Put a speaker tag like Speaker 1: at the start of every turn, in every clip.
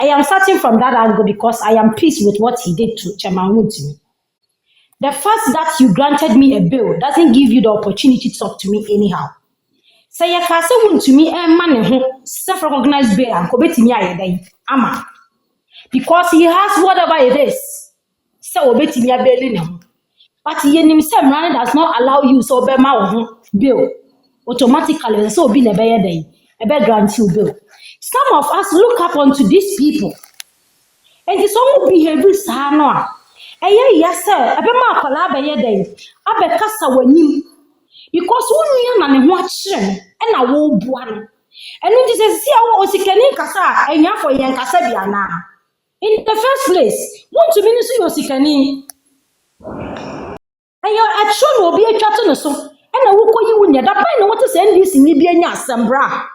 Speaker 1: I am starting from that angle because I am pleased with what he did to Chairman Wontumi. The fact that you granted me a bill doesn't give you the opportunity to talk to me anyhow. Say you can say Wontumi man self-recognized bill and kobetimi ayedai ama because he has whatever it is. So obetimi abeli ne. But yenim say man does not allow you so be ma bill automatically so be ne be yedai e be grant you bill. Some of us look up onto these people and some behavior sa no yes sir ebe ma akola abeye den abekasa wanim because wonu na ne ho akire e na wo bua no enu ti se sia wo osikani kasa enya for yen kasa bia na in the first place want to mean so osikani ayo atro no obi atwato no so e na wo koyi wunya da pai no wote se ndisi ni bia nya asembra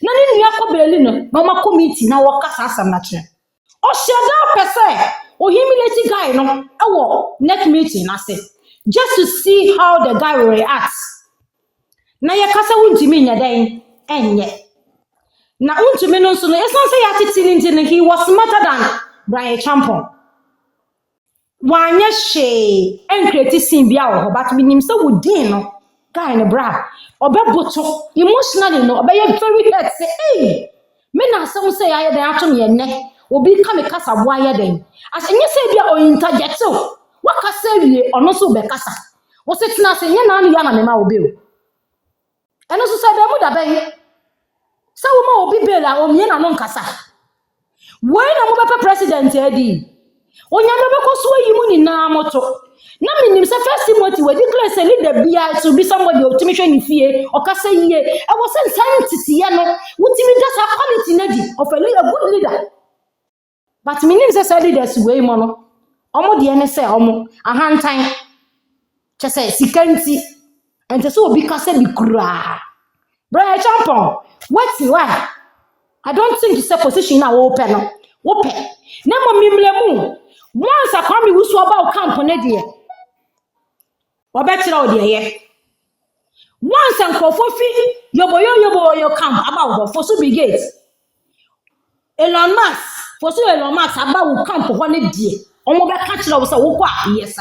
Speaker 1: na ni nua kobeli no mama committee na wo kasa asam na kire o sheda pese o humiliate guy no ewo next meeting I say just to see how the guy will react na ye kasa Wontumi nya den enye na Wontumi no so no it's not say ya titi he was smarter than Bryan Champon wanye she encreate sin bia wo but minim say wodin no guy no bra obeboto emotionally no obey very hurt say hey me na some say ya den atom ye ne obi ka me kasa boa ye den asenye say bia o interject o wakasa wie ono so be kasa wo setina say nye na anu ya na me ma obi o eno so say be mu da ben say wo ma obi be la o mie na no nkasa we na mo be president edi onya be ko so yi mu ni na moto na minim say first Timothy we declare say leader bia to be somebody otimi hwe ni fie o kasa yie e wo say scientist ye no wotimi just a quality na di of a good leader. But minim say leaders we mo no omo de ne say omo ahantan che say sikanti ente so obi ka say bi kura Bryan Champon why I don't think it's a position na wo pe no wo pe na mo mimlemu once akwami wusu about camp na de obetira o de ye once ankofo fi yobo camp about for so brigade Elon Musk for so Elon Musk about camp ho ne de omo be ka kira wo say wo kwa yes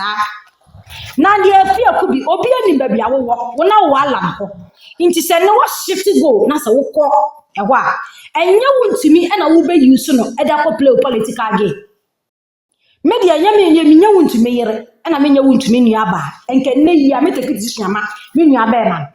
Speaker 1: na de afia kubi obi ani ba bia wo na wo alam ho inti se ne wo shift go na say wo ko ehwo a enye Wontumi e na wo be use no e da ko play political game media nyame nya Wontumi yere e na menya Wontumi nua ba enke ne yi a metake decision ama me nua ba ma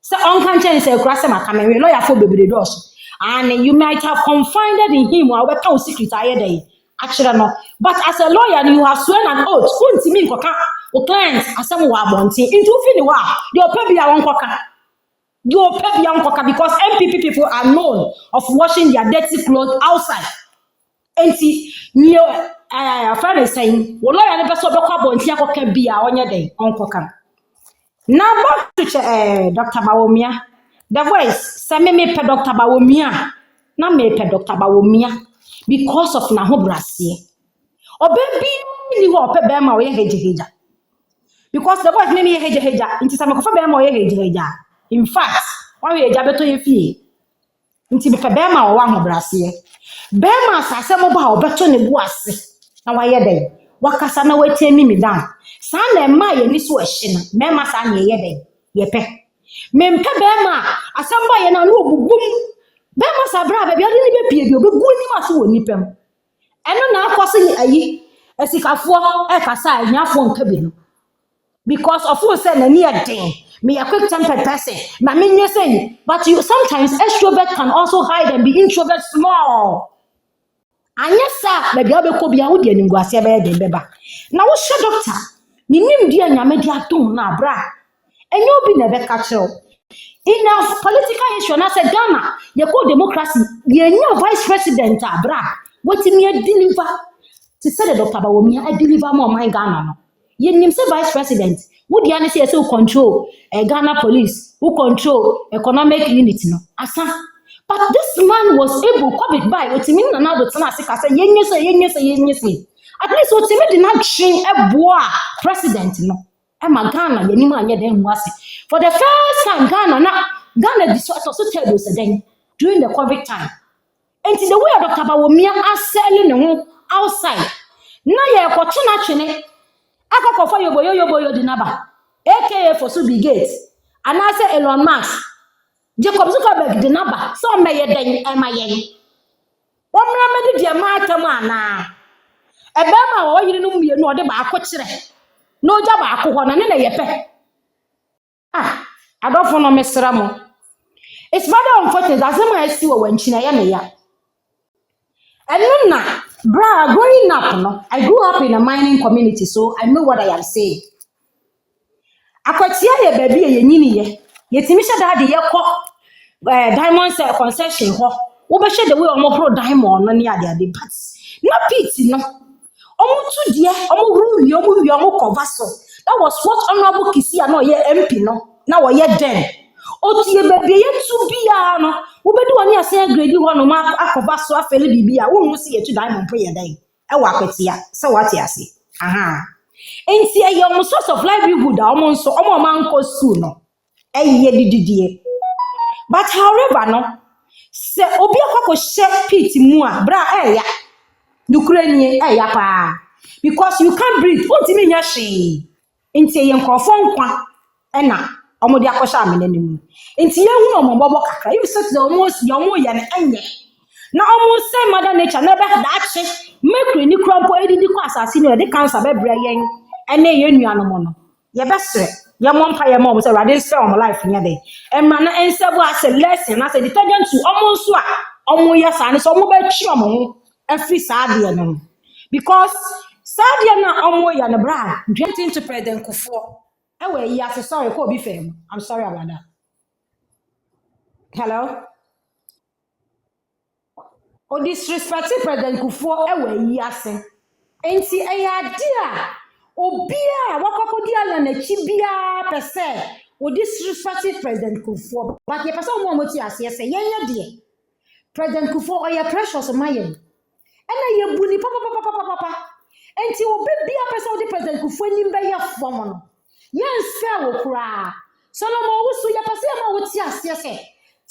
Speaker 1: se on kan chen se kura se maka me lawyer for bebre dos and you might have confided in him or we can secret ayede actually no but as a lawyer you have sworn an oath Wontumi nkoka o clients asem wa bonti into fini wa the opebia won koka the opebia won koka because MPP people are known of washing their dirty clothes outside enti ni friend is saying wo lawyer ne person be kwa bonti akoka bia onye den on koka now back to Dr. Bawumia the voice say me pe Dr. Bawumia na me pe Dr. Bawumia because of na ho brasie obebi ni ho pe be ma wo ye hejeheja because the voice me hejeheja inti sa me ko fa be ma wo ye hejeheja in fact one we eja beto ye fie inti be be ma wo wa ho brasie be ma asase mo ba obeto ne bu ase na wa ye den wakasa na wetemi mi dan sa na ma ye ni so ehye na me ma sa na ye den ye pe me mpe be ma asamba ye na no obugum be ma sa bra be bi ade ni be pie bi obugu ni ma so woni pem eno na akoso ayi esikafo e kasa anyafo nka bi no because of who say na ni eden me a quick tempered person na me nye say but you sometimes extrovert can also hide and be introvert small anyesa be bia be ko bia wo de animguase be de beba na wo hwe doctor minim dia nyame dia don na bra enyo bi na be ka kiro in a political issue na say Ghana ye ko democracy ye nya vice president abra what me deliver to say the Dr. Bawumia I deliver more my Ghana no ye nim say vice president wo dia ne say who control Ghana police who control economic unity no asa but this man was able COVID by otimi na na do tena sika say yenye say at least otimi did not train eboa president no e ma Ghana ye nim anye den muase for the first time Ghana disorders so tell those then during the COVID time Enti the way Dr. Bawumia are selling no outside. Na ye kochina chene. Akoko for yoboyo di naba. AKA for Subi Gates. And I say Elon Musk. Jacob Zuckerberg di naba. So me ye den emayen. Omra me di amata mana. Ebema wo yiri no mie no de ba akokire. No ja ba akoko na ne na ye pe. Ah, adofo no mesra mo. It's rather unfortunate as I see when China ya. And now, bra, growing up, no, I grew up in a mining community, so I know what I am saying. Akwatia ye baby ye nyini ye. Ye timisha daddy ye ko diamond concession ho. Wo be hwe the way omo pro diamond no ne ade but. Na pit no. Omo tu die, omo ru wi omo cover so. That was what honorable Kisia no ye MP no. Na wo ye den. Otie baby ye tu bia no. Wo be do wani ase grade ho no ma akoba so afele bibia. Wo hu se ye tu diamond pro ye den. E wa akwatia. Se what ase. Aha. Enti your source of livelihood omo nso omo man ko school no. Eye dididie. But however no, se obi akoko she pit mu a bra eya. Nukrenie eya pa. Because you can't breathe. Wontimi nya hwe. Enti ye nkrofo nkwa ena omo de akosha amenanimu. Enti ye hu omo bobo kakra. You set the almost yomo ye na enye. Na almost say mother nature never that make ni krompo edidi kwa asase no de cancer be bra yen ene ye nuanom no. Ye besre ye mompa ye mom say rade say om life nya de. Emma na ensebu as a lesson as a detergent to omo so a omo ye sa ne so omo be twi omo ho afri saade no. Because saade na omo ye na bra dwetting to President Kufo. Ewe ye as sorry ko bi fam. I'm sorry about that. Hello. O disrespect President Kufo ewe yi ase. Enti eya dia obia wakokodi ala na chibia pese o disrespect President Kufo. But ye pese o mo ti ase ese ye de. President Kufo oya precious mayen. Ena ye buni papa. Enti obia pese o di President Kufo nim be ye fom no. Ye nse wo kura. Solomon wusu ye pese ma wo ti ase ese.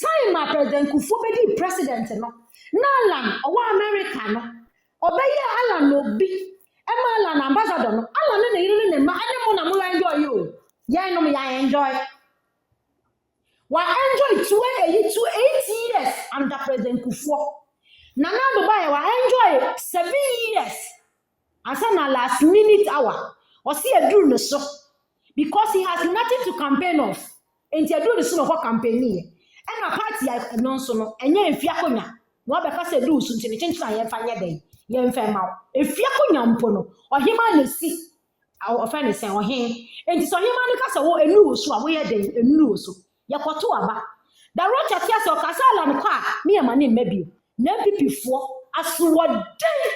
Speaker 1: Time my President Kufo be di president no. Nalan owa America no. Obeye Alan no bi. Emma Alan ambassador no. Alan ne yiri ne ma ane mo na mo enjoy you. Ye no me ya enjoy. Wa enjoy 8 years under President Kufo. Nana do buy wa enjoy 7 years. Asa na last minute hour. O see eduru no so. Because he has nothing to campaign of. Enti eduru no so no campaign ye. And a party no so no enye mfia konya. Wa be ka se du su ntini chenchina ye mfa nye den. Ye mfa ma. Efia konya mpo no. Ohima na si. Awo ofa ne sen ohin. Enti so ohima ne ka se wo enu so a wo ye den enu so. Ye koto aba. Da rocha tia se okasala ne kwa me e ma ne mmabio. Na pipifo aso wo den.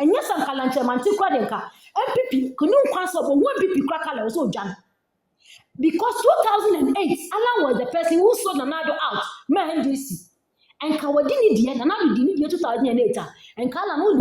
Speaker 1: Enye sam kalanche manti kwa den ka. MPP kunu nkwa so bo wo MPP kwa kala wo so dwan. Because 2008, Alan was the person who sold Nanado out, man, DC. And Kawadini, and Nanado did 2008, and Kalan